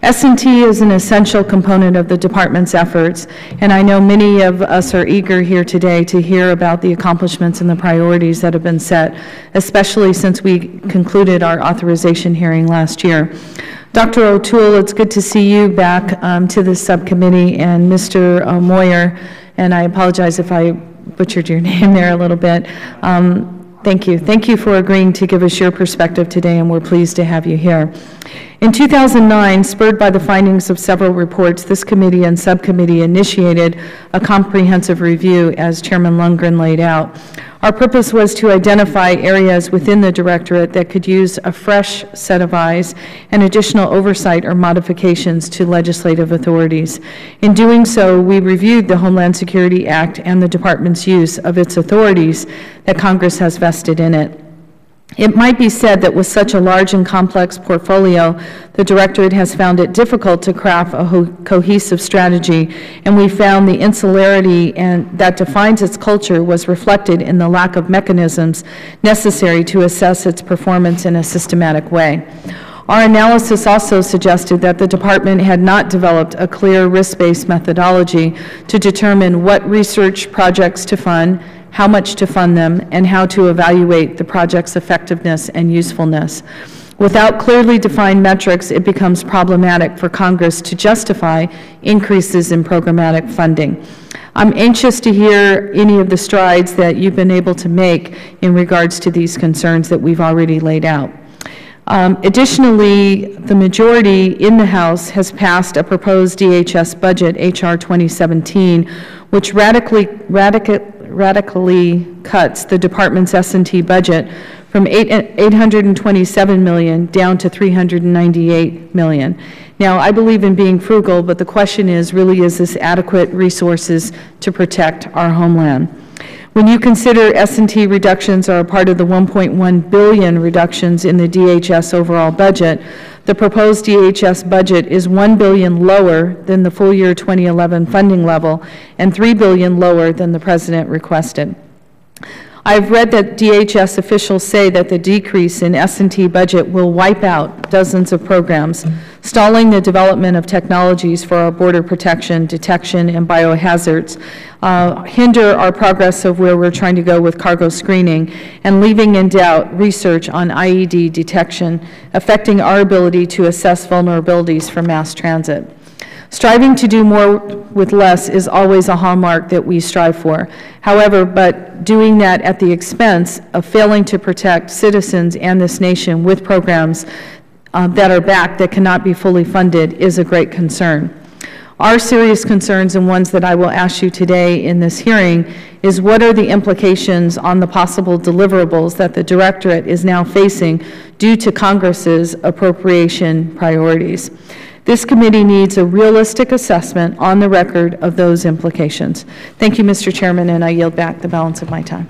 S&T is an essential component of the department's efforts, and I know many of us are eager here today to hear about the accomplishments and the priorities that have been set, especially since we concluded our authorization hearing last year. Dr. O'Toole, it's good to see you back to the subcommittee, and Mr. Moyer, and I apologize if I butchered your name there a little bit. Thank you. Thank you for agreeing to give us your perspective today, and we're pleased to have you here. In 2009, spurred by the findings of several reports, this committee and subcommittee initiated a comprehensive review, as Chairman Lundgren laid out. Our purpose was to identify areas within the directorate that could use a fresh set of eyes and additional oversight or modifications to legislative authorities. In doing so, we reviewed the Homeland Security Act and the department's use of its authorities that Congress has vested in it. It might be said that with such a large and complex portfolio, the Directorate has found it difficult to craft a cohesive strategy, and we found the insularity that defines its culture was reflected in the lack of mechanisms necessary to assess its performance in a systematic way. Our analysis also suggested that the department had not developed a clear risk-based methodology to determine what research projects to fund, how much to fund them, and how to evaluate the project's effectiveness and usefulness. Without clearly defined metrics, it becomes problematic for Congress to justify increases in programmatic funding. I'm anxious to hear any of the strides that you've been able to make in regards to these concerns that we've already laid out. Additionally, the majority in the House has passed a proposed DHS budget, H.R. 2017, which radically cuts the department's S&T budget from $827 million down to $398 million. Now, I believe in being frugal, but the question is, really, is this adequate resources to protect our homeland? When you consider S&T reductions are a part of the $1.1 billion reductions in the DHS overall budget, the proposed DHS budget is $1 billion lower than the full year 2011 funding level and $3 billion lower than the President requested. I've read that DHS officials say that the decrease in S&T budget will wipe out dozens of programs, stalling the development of technologies for our border protection, detection, and biohazards, hinder our progress of where we're trying to go with cargo screening, and leaving in doubt research on IED detection, affecting our ability to assess vulnerabilities for mass transit. Striving to do more with less is always a hallmark that we strive for. However, but doing that at the expense of failing to protect citizens and this nation with programs that are backed that cannot be fully funded is a great concern. Our serious concerns, and ones that I will ask you today in this hearing, is what are the implications on the possible deliverables that the Directorate is now facing due to Congress's appropriation priorities. This committee needs a realistic assessment on the record of those implications. Thank you, Mr. Chairman, and I yield back the balance of my time.